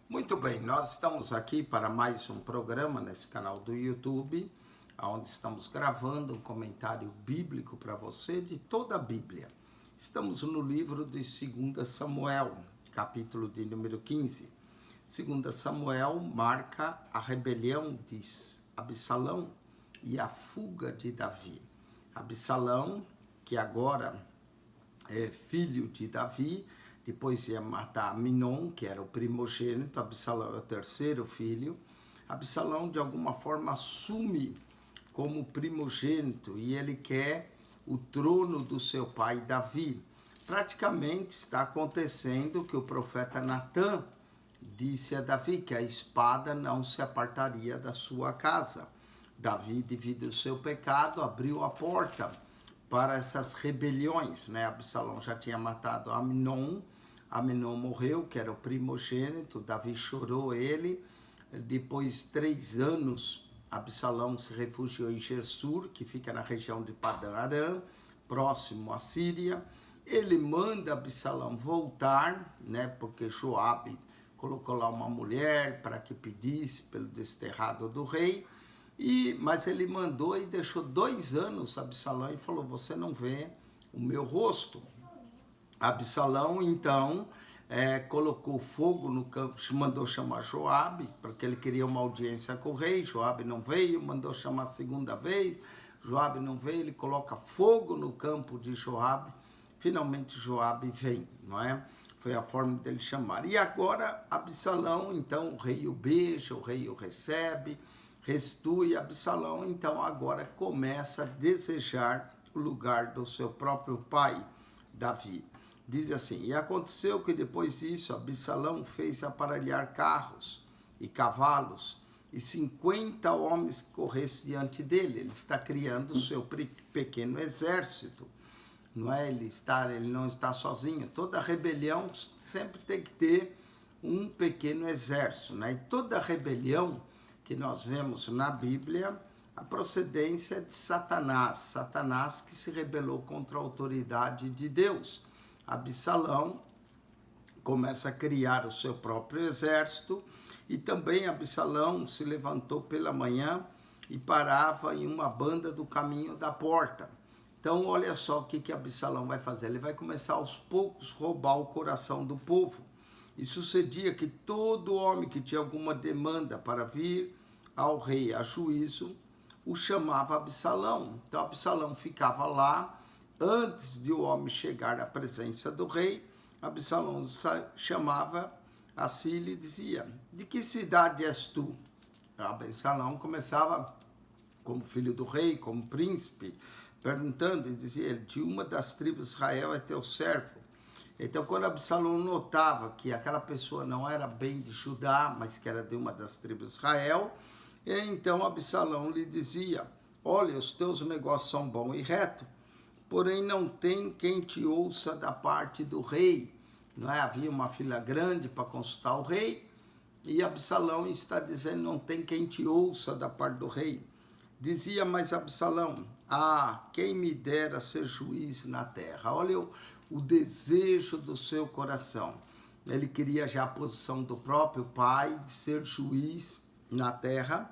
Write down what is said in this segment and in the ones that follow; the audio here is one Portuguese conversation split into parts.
Muito bem, nós estamos aqui para mais um programa nesse canal do YouTube, onde estamos gravando um comentário bíblico para você de toda a Bíblia. Estamos no livro de 2 Samuel, capítulo de número 15. 2 Samuel marca a rebelião de Absalão e a fuga de Davi. Absalão, que agora é filho de Davi, depois ia matar Aminon, que era o primogênito. Absalão é o terceiro filho. Absalão, de alguma forma, assume como primogênito e ele quer o trono do seu pai Davi. Praticamente está acontecendo o que o profeta Natã disse a Davi, que a espada não se apartaria da sua casa. Davi, devido ao seu pecado, abriu a porta para essas rebeliões, né? Absalão já tinha matado Aminon morreu, que era o primogênito. Davi chorou ele. Depois de 3 anos, Absalão se refugiou em Gersur, que fica na região de Padã Arã, próximo à Síria. Ele manda Absalão voltar, né? Porque Joabe colocou lá uma mulher para que pedisse pelo desterrado do rei. Mas ele mandou e deixou 2 anos Absalão e falou: você não vê o meu rosto. Absalão, então, colocou fogo no campo, mandou chamar Joabe, porque ele queria uma audiência com o rei. Joabe não veio, mandou chamar a segunda vez, Joabe não veio, ele coloca fogo no campo de Joabe. Finalmente Joabe vem, não é? Foi a forma dele chamar. E agora Absalão, então o rei o beija, o rei o recebe, restitui Absalão, então agora começa a desejar o lugar do seu próprio pai, Davi. Diz assim: e aconteceu que depois disso Absalão fez aparelhar carros e cavalos e 50 homens corressem diante dele. Ele está criando o seu pequeno exército, não é? Ele não está sozinho. Toda rebelião sempre tem que ter um pequeno exército, né? E toda rebelião que nós vemos na Bíblia, a procedência é de Satanás que se rebelou contra a autoridade de Deus. Absalão começa a criar o seu próprio exército e também Absalão se levantou pela manhã e parava em uma banda do caminho da porta. Então olha só o que Absalão vai fazer. Ele vai começar aos poucos roubar o coração do povo. E sucedia que todo homem que tinha alguma demanda para vir ao rei a juízo, o chamava Absalão. Então Absalão ficava lá. Antes de o homem chegar à presença do rei, Absalão chamava a si e lhe dizia: de que cidade és tu? Absalão começava como filho do rei, como príncipe, perguntando, e dizia ele: de uma das tribos de Israel é teu servo. Então, quando Absalão notava que aquela pessoa não era bem de Judá, mas que era de uma das tribos de Israel, então Absalão lhe dizia: olha, os teus negócios são bons e retos, porém não tem quem te ouça da parte do rei. Não é? Havia uma fila grande para consultar o rei, e Absalão está dizendo: não tem quem te ouça da parte do rei. Dizia mais Absalão: quem me dera ser juiz na terra. Olha o desejo do seu coração. Ele queria já a posição do próprio pai, de ser juiz na terra,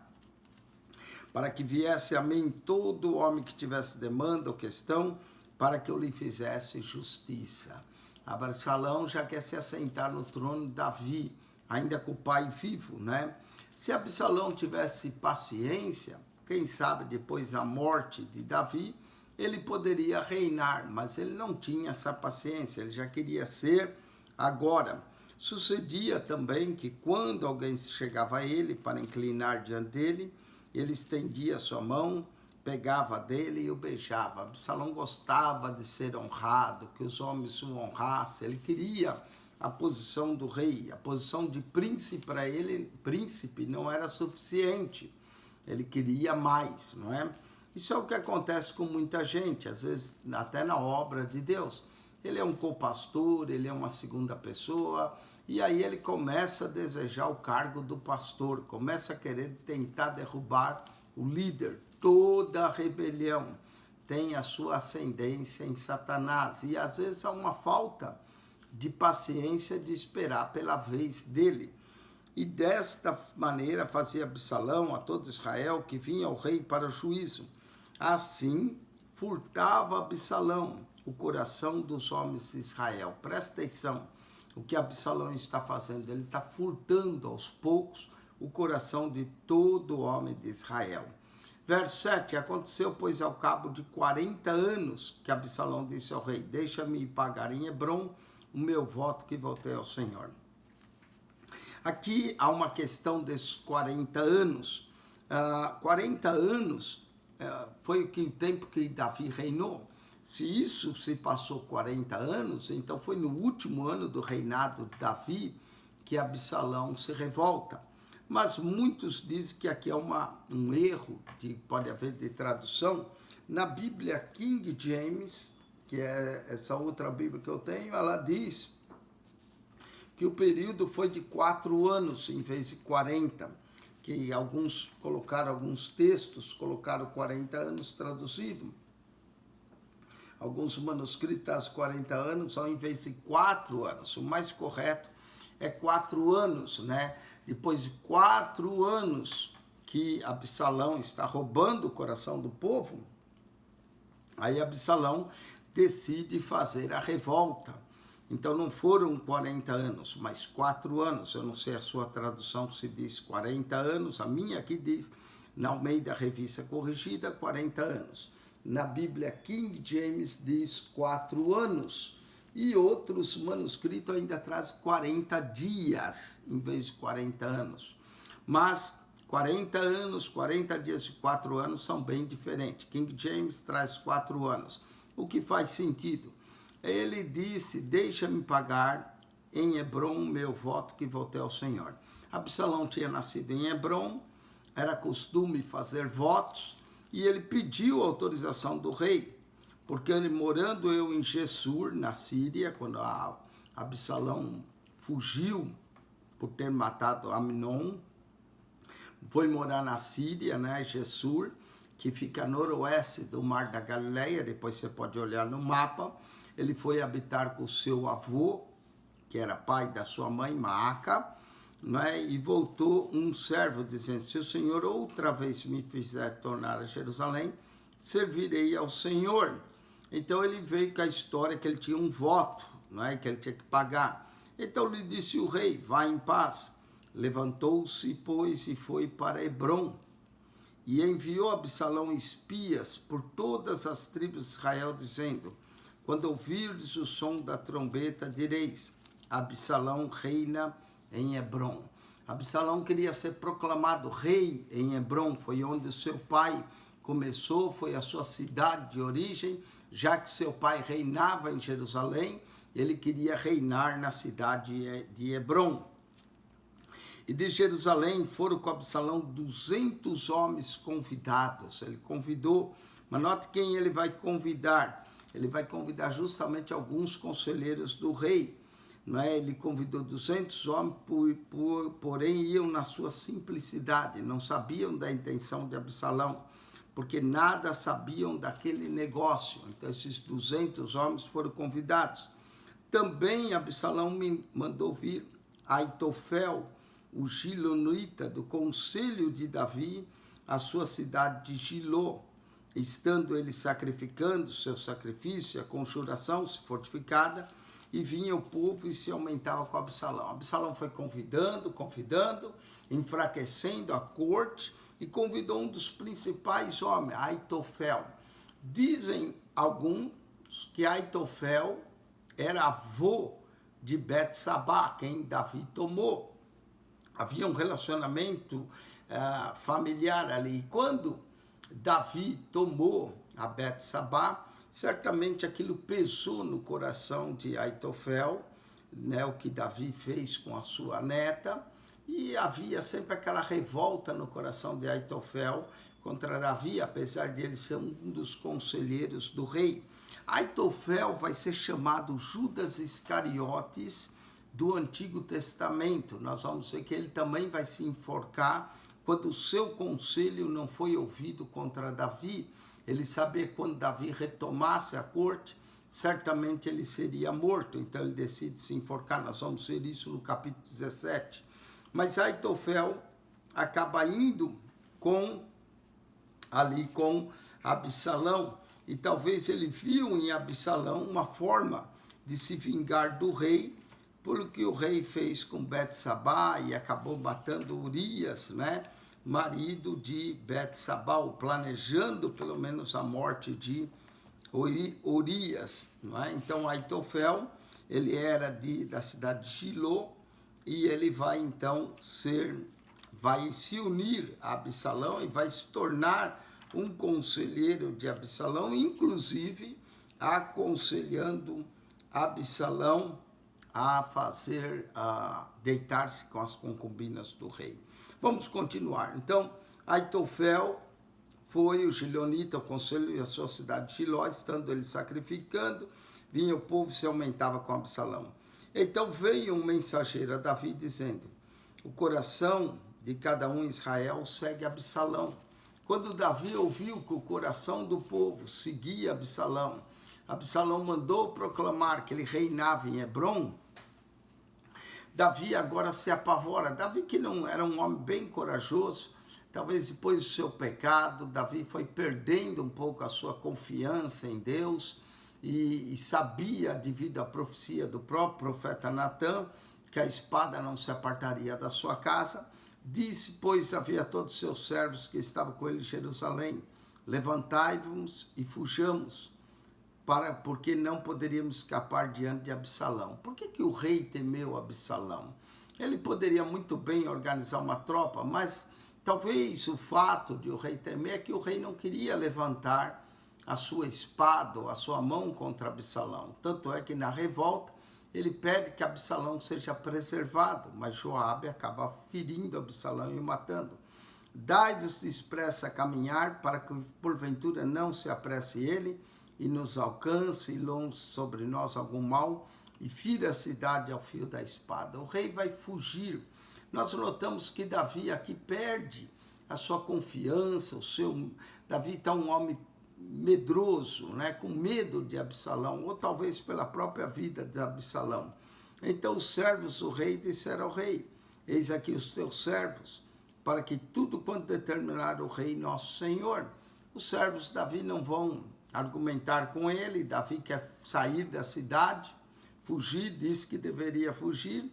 para que viesse a mim todo homem que tivesse demanda ou questão, para que eu lhe fizesse justiça. Absalão já quer se assentar no trono de Davi, ainda com o pai vivo, né? Se Absalão tivesse paciência, quem sabe depois da morte de Davi, ele poderia reinar, mas ele não tinha essa paciência, ele já queria ser agora. Sucedia também que quando alguém chegava a ele para inclinar diante dele, ele estendia a sua mão, pegava dele e o beijava. Absalão gostava de ser honrado, que os homens o honrassem. Ele queria a posição do rei. A posição de príncipe para ele, príncipe, não era suficiente. Ele queria mais, não é? Isso é o que acontece com muita gente, às vezes até na obra de Deus. Ele é um co-pastor, ele é uma segunda pessoa, e aí ele começa a desejar o cargo do pastor, começa a querer tentar derrubar o líder. Toda rebelião tem a sua ascendência em Satanás, e às vezes há uma falta de paciência de esperar pela vez dele. E desta maneira fazia Absalão a todo Israel que vinha ao rei para o juízo. Assim, furtava Absalão o coração dos homens de Israel. Presta atenção, o que Absalão está fazendo? Ele está furtando aos poucos o coração de todo homem de Israel. Verso 7, aconteceu, pois, ao cabo de 40 anos, que Absalão disse ao rei, deixa-me pagar em Hebrom o meu voto que voltei ao Senhor. Aqui há uma questão desses 40 anos. 40 anos foi o tempo que Davi reinou. Se isso se passou 40 anos, então foi no último ano do reinado de Davi que Absalão se revolta. Mas muitos dizem que aqui é um erro, que pode haver de tradução. Na Bíblia King James, que é essa outra Bíblia que eu tenho, ela diz que o período foi de 4 anos em vez de 40, que alguns textos colocaram 40 anos traduzido. Alguns manuscritos 40 anos ao invés de 4 anos. O mais correto é 4 anos, né? Depois de 4 anos que Absalão está roubando o coração do povo, aí Absalão decide fazer a revolta. Então não foram 40 anos, mas 4 anos. Eu não sei a sua tradução se diz 40 anos, a minha aqui diz, na Almeida Revista Corrigida, 40 anos. Na Bíblia King James diz 4 anos. E outros manuscritos ainda trazem 40 dias, em vez de 40 anos. Mas 40 anos, 40 dias e 4 anos são bem diferentes. King James traz 4 anos, o que faz sentido. Ele disse, deixa-me pagar em Hebrom o meu voto que voltei ao Senhor. Absalão tinha nascido em Hebrom, era costume fazer votos, e ele pediu autorização do rei, porque ele, morando eu em Gessur, na Síria, quando Absalão fugiu por ter matado Amnon, foi morar na Síria, né, Gessur, que fica a noroeste do Mar da Galileia, depois você pode olhar no mapa. Ele foi habitar com o seu avô, que era pai da sua mãe, Maaca, né? E voltou um servo dizendo, se o Senhor outra vez me fizer tornar a Jerusalém, servirei ao Senhor. Então ele veio com a história que ele tinha um voto, né? Que ele tinha que pagar. Então lhe disse o rei, vá em paz. Levantou-se, pois, e foi para Hebrom. E enviou Absalão espias por todas as tribos de Israel, dizendo, quando ouvirdes o som da trombeta, direis, Absalão reina em Hebrom. Absalão queria ser proclamado rei em Hebrom, foi onde seu pai começou, foi a sua cidade de origem, já que seu pai reinava em Jerusalém, ele queria reinar na cidade de Hebrom. E de Jerusalém foram com Absalão 200 homens convidados, ele convidou, mas note quem ele vai convidar. Ele vai convidar justamente alguns conselheiros do rei. Não é? Ele convidou 200 homens, porém iam na sua simplicidade, não sabiam da intenção de Absalão, porque nada sabiam daquele negócio. Então esses 200 homens foram convidados. Também Absalão me mandou vir Aitofel, o gilonita do conselho de Davi, à sua cidade de Giló, estando ele sacrificando seu sacrifício, a conjuração se fortificada, e vinha o povo e se aumentava com Absalão. Absalão foi convidando, enfraquecendo a corte, e convidou um dos principais homens, Aitofel. Dizem alguns que Aitofel era avô de Betsabá, quem Davi tomou. Havia um relacionamento familiar ali. E quando Davi tomou a Betsabá, certamente aquilo pesou no coração de Aitofel, né, o que Davi fez com a sua neta, e havia sempre aquela revolta no coração de Aitofel contra Davi, apesar de ele ser um dos conselheiros do rei. Aitofel vai ser chamado Judas Iscariotes do Antigo Testamento. Nós vamos ver que ele também vai se enforcar quando o seu conselho não foi ouvido contra Davi. Ele sabia que quando Davi retomasse a corte, certamente ele seria morto. Então ele decide se enforcar. Nós vamos ver isso no capítulo 17. Mas Aitofel acaba indo com Absalão, e talvez ele viu em Absalão uma forma de se vingar do rei, pelo que o rei fez com Betsabá e acabou matando Urias, né? Marido de Betsabá, planejando pelo menos a morte de Urias, não é? Então Aitofel, ele era da cidade de Giló, e ele vai então vai se unir a Absalão e vai se tornar um conselheiro de Absalão, inclusive aconselhando Absalão a deitar-se com as concubinas do rei. Vamos continuar. Então, Aitofel foi o Gilonita, o conselho da sua cidade de Giló, estando ele sacrificando, vinha o povo e se aumentava com Absalão. Então veio um mensageiro a Davi dizendo: o coração de cada um em Israel segue Absalão. Quando Davi ouviu que o coração do povo seguia Absalão, Absalão mandou proclamar que ele reinava em Hebrom. Davi agora se apavora. Davi, que não era um homem bem corajoso, talvez depois do seu pecado, Davi foi perdendo um pouco a sua confiança em Deus e sabia, devido à profecia do próprio profeta Natã, que a espada não se apartaria da sua casa. Disse, pois, Davi a todos os seus servos que estavam com ele em Jerusalém: levantai-vos e fujamos, porque não poderíamos escapar diante de Absalão. Por que o rei temeu Absalão? Ele poderia muito bem organizar uma tropa, mas talvez o fato de o rei temer é que o rei não queria levantar a sua espada ou a sua mão contra Absalão. Tanto é que na revolta ele pede que Absalão seja preservado, mas Joabe acaba ferindo Absalão e o matando. Dai-vos expressa a caminhar, para que porventura não se apresse ele e nos alcance e longe sobre nós algum mal, e fira a cidade ao fio da espada. O rei vai fugir. Nós notamos que Davi aqui perde a sua confiança, Davi está um homem medroso, né, com medo de Absalão, ou talvez pela própria vida de Absalão. Então os servos do rei disseram ao rei: eis aqui os teus servos, para que tudo quanto determinar o rei nosso senhor. Os servos de Davi não vão argumentar com ele. Davi quer sair da cidade, fugir, disse que deveria fugir,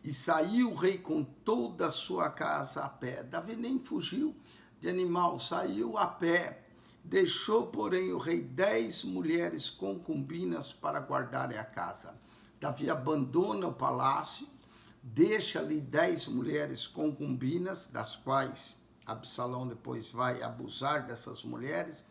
e saiu o rei com toda a sua casa a pé. Davi nem fugiu de animal, saiu a pé. Deixou, porém, o rei 10 mulheres concubinas para guardarem a casa. Davi abandona o palácio, deixa ali 10 mulheres concubinas, das quais Absalão depois vai abusar dessas mulheres.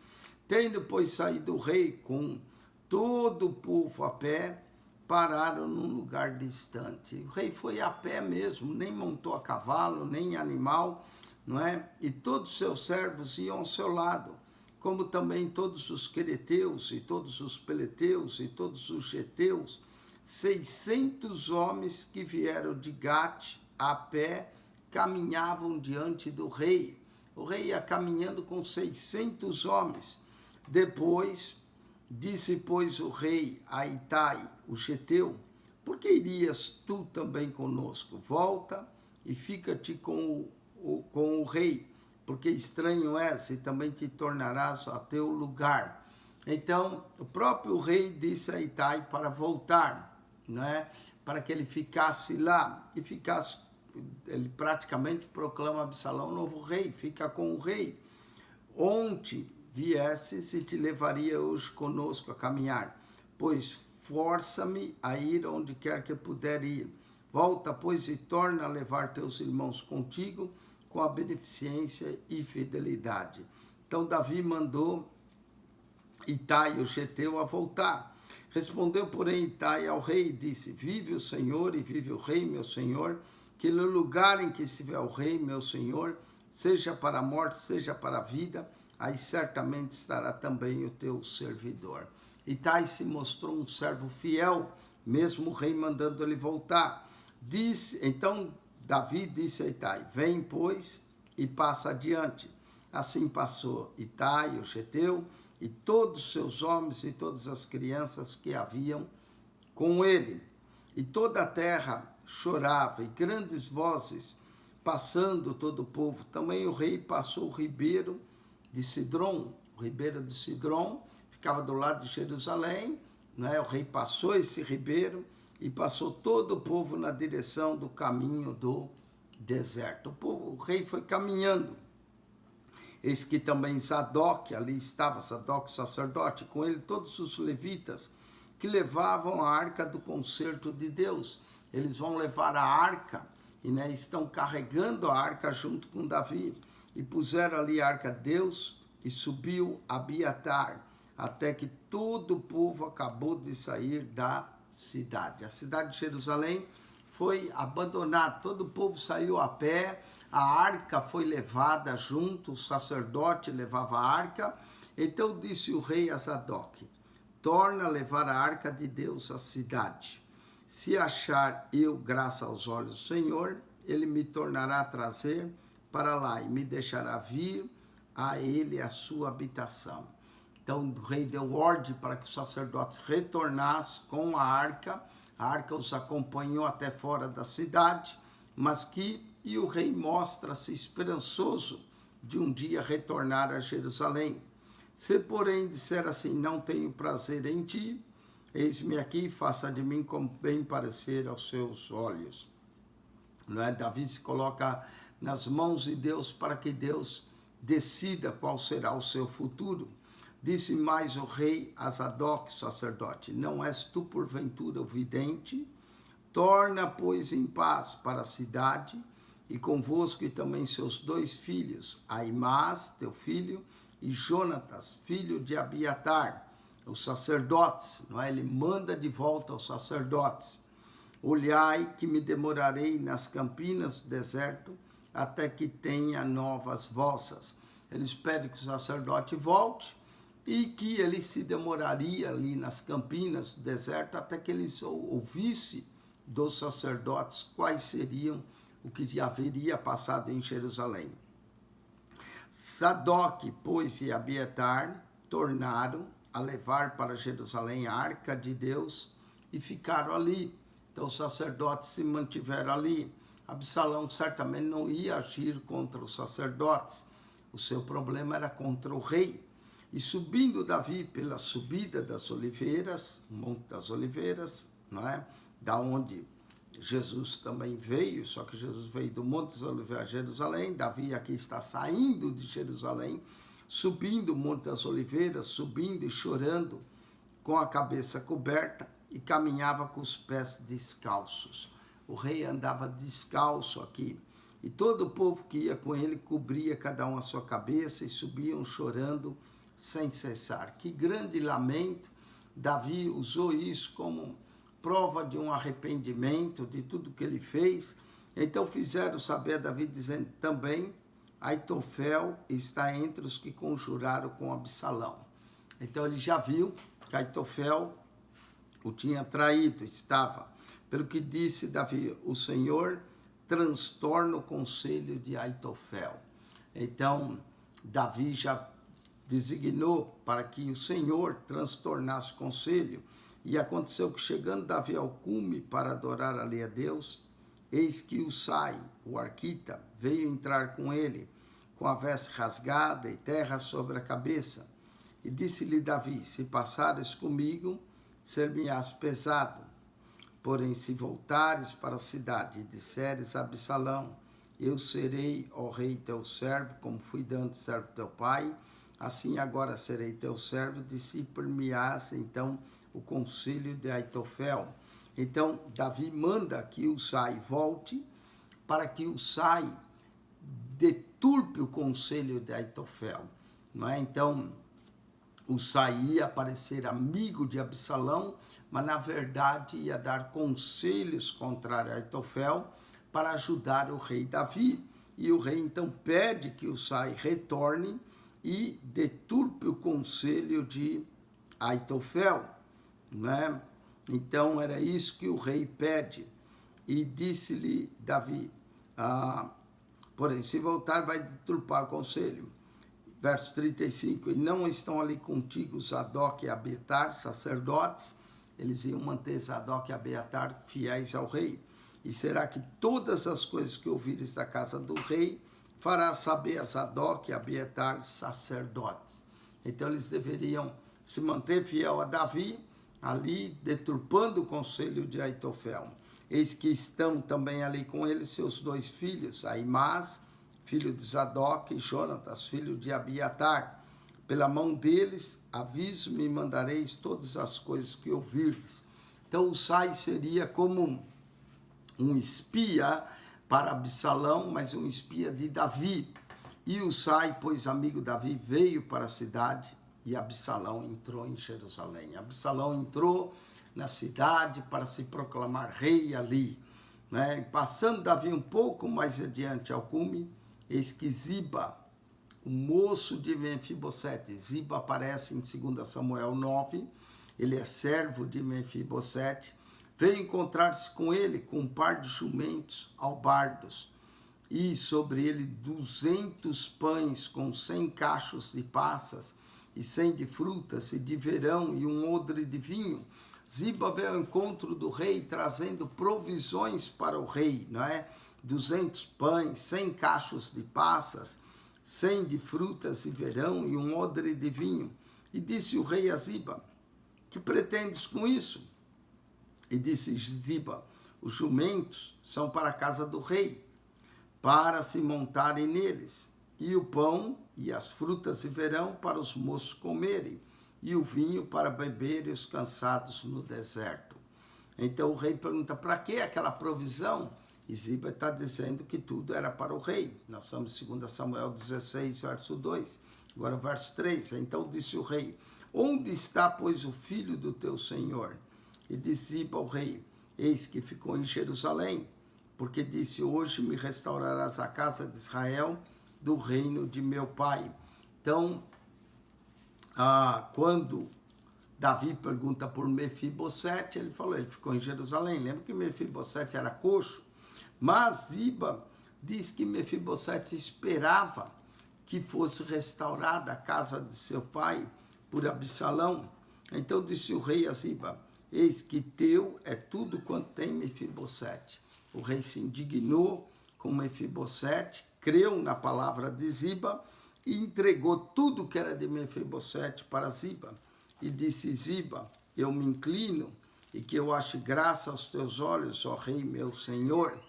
Tendo, pois, saído o rei com todo o povo a pé, pararam num lugar distante. O rei foi a pé mesmo, nem montou a cavalo, nem animal, não é? E todos os seus servos iam ao seu lado, como também todos os quereteus, e todos os peleteus, e todos os geteus, 600 homens que vieram de Gate a pé, caminhavam diante do rei. O rei ia caminhando com 600 homens. Depois, disse, pois, o rei a Itai, o geteu: por que irias tu também conosco? Volta e fica-te com o rei, porque estranho és, e também te tornarás a teu lugar. Então, o próprio rei disse a Itai para voltar, né? Para que ele ficasse lá, e ficasse, ele praticamente proclama Absalão novo rei, fica com o rei. Onde viesses e te levaria hoje conosco a caminhar, pois força-me a ir onde quer que puder ir. Volta, pois, e torna a levar teus irmãos contigo, com a beneficência e fidelidade. Então Davi mandou Itai, o geteu, a voltar. Respondeu, porém, Itai ao rei e disse: vive o Senhor e vive o rei, meu senhor, que no lugar em que estiver o rei, meu senhor, seja para a morte, seja para a vida, aí certamente estará também o teu servidor. Itai se mostrou um servo fiel, mesmo o rei mandando ele voltar. Então Davi disse a Itai: vem, pois, e passa adiante. Assim passou Itai, o geteu, e todos os seus homens e todas as crianças que haviam com ele. E toda a terra chorava, e grandes vozes passando todo o povo. Também o rei passou o ribeiro de Cidrom. O ribeiro de Cidrom ficava do lado de Jerusalém, né? O rei passou esse ribeiro e passou todo o povo na direção do caminho do deserto. O rei foi caminhando. Eis que também Zadok, ali estava Zadok, o sacerdote, com ele todos os levitas que levavam a arca do concerto de Deus. Eles vão levar a arca e, né, estão carregando a arca junto com Davi. E puseram ali a arca de Deus e subiu Abiatar, até que todo o povo acabou de sair da cidade. A cidade de Jerusalém foi abandonada, todo o povo saiu a pé, a arca foi levada junto, o sacerdote levava a arca. Então disse o rei a Zadok: torna a levar a arca de Deus à cidade. Se achar eu graça aos olhos do Senhor, ele me tornará a trazer para lá e me deixará vir a ele a sua habitação. Então o rei deu ordem para que os sacerdotes retornassem com a arca os acompanhou até fora da cidade, e o rei mostra-se esperançoso de um dia retornar a Jerusalém. Se, porém, disser assim: não tenho prazer em ti, eis-me aqui, faça de mim como bem parecer aos seus olhos. Não é? Davi se coloca nas mãos de Deus para que Deus decida qual será o seu futuro. Disse mais o rei a Zadok, sacerdote: não és tu porventura o vidente? Torna, pois, em paz para a cidade, e convosco e também seus 2 filhos, Aimás, teu filho, e Jonatas, filho de Abiatar, os sacerdotes. Não é? Ele manda de volta aos sacerdotes: olhai que me demorarei nas campinas do deserto, até que tenha novas vossas. Eles pedem que o sacerdote volte, e que ele se demoraria ali nas campinas do deserto até que eles ouvissem dos sacerdotes quais seriam o que haveria passado em Jerusalém. Zadok, pois, e Abiatar tornaram a levar para Jerusalém a arca de Deus e ficaram ali. Então os sacerdotes se mantiveram ali. Absalão certamente não ia agir contra os sacerdotes. O seu problema era contra o rei. E subindo Davi pela subida das oliveiras, Monte das Oliveiras, não é? Da onde Jesus também veio, só que Jesus veio do Monte das Oliveiras a Jerusalém. Davi aqui está saindo de Jerusalém, subindo o Monte das Oliveiras, subindo e chorando, com a cabeça coberta, e caminhava com os pés descalços. O rei andava descalço aqui, e todo o povo que ia com ele cobria cada um a sua cabeça e subiam chorando sem cessar. Que grande lamento! Davi usou isso como prova de um arrependimento de tudo que ele fez. Então fizeram saber a Davi, dizendo: também Aitofel está entre os que conjuraram com Absalão. Então ele já viu que Aitofel o tinha traído, estava. Pelo que disse Davi: o Senhor transtorna o conselho de Aitofel. Então Davi já designou para que o Senhor transtornasse o conselho. E aconteceu que, chegando Davi ao cume para adorar ali a Deus, eis que Usai, o arquita, veio entrar com ele, com a veste rasgada e terra sobre a cabeça. E disse-lhe Davi: se passares comigo, ser-me-ás pesado. Porém, se voltares para a cidade e disseres a Absalão: eu serei, ó rei, teu servo, como fui dantes servo teu pai, assim agora serei teu servo, dissipar-me-ás então o conselho de Aitofel. Então Davi manda que Usai volte, para que Usai deturpe o conselho de Aitofel. Não é? Então Usai ia parecer amigo de Absalão, mas na verdade ia dar conselhos contrários a Aitofel para ajudar o rei Davi. E o rei então pede que Usai retorne e deturpe o conselho de Aitofel, né? Então era isso que o rei pede. E disse-lhe Davi: porém, se voltar, vai deturpar o conselho. Verso 35, e não estão ali contigo Zadok e Abiatar, sacerdotes. Eles iam manter Zadok e Abiatar fiéis ao rei. E será que todas as coisas que ouvires da casa do rei fará saber a Zadok e a Abiatar, sacerdotes. Então eles deveriam se manter fiel a Davi, ali deturpando o conselho de Aitofel. Eis que estão também ali com ele seus 2 filhos, Aimás, filho de Zadok, e Jonatas, filho de Abiatar. Pela mão deles, aviso-me e mandareis todas as coisas que ouvirdes. Então Usai seria como um espia para Absalão, mas um espia de Davi. E Usai, pois amigo Davi, veio para a cidade e Absalão entrou em Jerusalém. Absalão entrou na cidade para se proclamar rei ali, né? Passando Davi um pouco mais adiante ao cume, eis que Ziba, o moço de Mefibosete, Ziba aparece em 2 Samuel 9, ele é servo de Mefibosete, veio encontrar-se com ele com um par de jumentos albardos, e sobre ele 200 pães com 100 cachos de passas, e 100 de frutas, e de verão, e um odre de vinho. Ziba veio ao encontro do rei, trazendo provisões para o rei, não é? 200 pães, 100 cachos de passas, 100 de frutas e verão, e um odre de vinho. E disse o rei a Ziba, que pretendes com isso? E disse Ziba, os jumentos são para a casa do rei, para se montarem neles, e o pão e as frutas e verão para os moços comerem, e o vinho para beberem os cansados no deserto. Então o rei pergunta, para que aquela provisão? E Ziba está dizendo que tudo era para o rei. Nós estamos em 2 Samuel 16, verso 2. Agora o verso 3. Então disse o rei, onde está, pois, o filho do teu senhor? E disse Ziba ao rei, eis que ficou em Jerusalém, porque disse, hoje me restaurarás a casa de Israel do reino de meu pai. Então, quando Davi pergunta por Mefibosete, ele falou, ele ficou em Jerusalém. Lembra que Mefibosete era coxo? Mas Ziba diz que Mefibosete esperava que fosse restaurada a casa de seu pai por Absalão. Então disse o rei a Ziba, eis que teu é tudo quanto tem Mefibosete. O rei se indignou com Mefibosete, creu na palavra de Ziba e entregou tudo que era de Mefibosete para Ziba. E disse Ziba, eu me inclino e que eu ache graça aos teus olhos, ó rei meu senhor.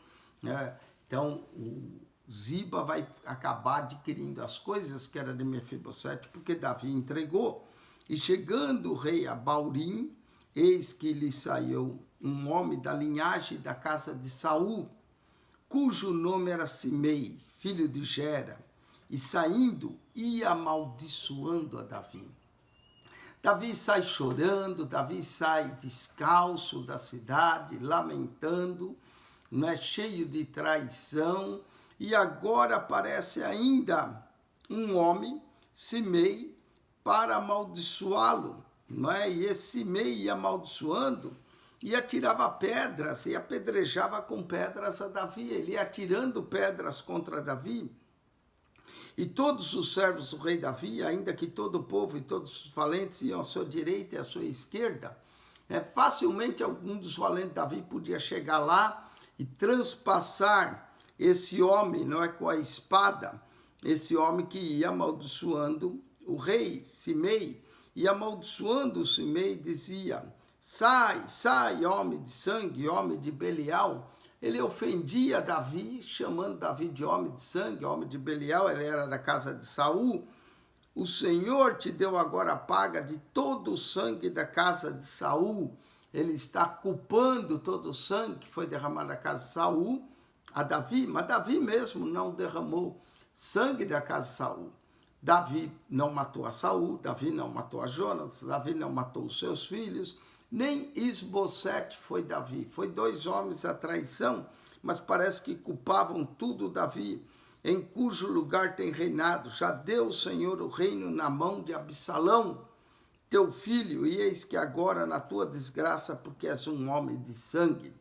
Então, o Ziba vai acabar adquirindo as coisas que era de Mefibosete, porque Davi entregou. E chegando o rei a Baurim, eis que lhe saiu um homem da linhagem da casa de Saul, cujo nome era Simei, filho de Gera, e saindo, ia amaldiçoando a Davi. Davi sai chorando, Davi sai descalço da cidade, lamentando, não é, cheio de traição, e agora aparece ainda um homem, Simei, para amaldiçoá-lo, não é? E esse Simei ia amaldiçoando, e atirava pedras, e apedrejava com pedras a Davi, ele ia atirando pedras contra Davi. E todos os servos do rei Davi, ainda que todo o povo e todos os valentes iam à sua direita e à sua esquerda, facilmente algum dos valentes de Davi podia chegar lá e transpassar esse homem, não é, com a espada, esse homem que ia amaldiçoando o rei Simei, e amaldiçoando o Simei dizia, sai, sai, homem de sangue, homem de Belial. Ele ofendia Davi, chamando Davi de homem de sangue, homem de Belial, ele era da casa de Saul. O Senhor te deu agora a paga de todo o sangue da casa de Saul. Ele está culpando todo o sangue que foi derramado na casa de Saul a Davi, mas Davi mesmo não derramou sangue da casa de Saul. Davi não matou a Saul, Davi não matou a Jonas, Davi não matou os seus filhos, nem Isbosete foi Davi. Foi 2 homens a traição, mas parece que culpavam tudo Davi, em cujo lugar tem reinado. Já deu o Senhor o reino na mão de Absalão, teu filho, e eis que agora na tua desgraça, porque és um homem de sangue.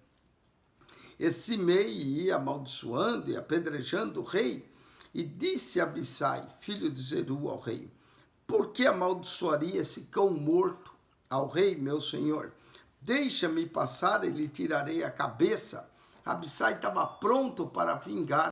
Esse Simei ia amaldiçoando e apedrejando o rei, e disse Abissai, filho de Zeru, ao rei, por que amaldiçoaria esse cão morto ao rei, meu senhor? Deixa-me passar e lhe tirarei a cabeça, Abissai estava pronto para vingar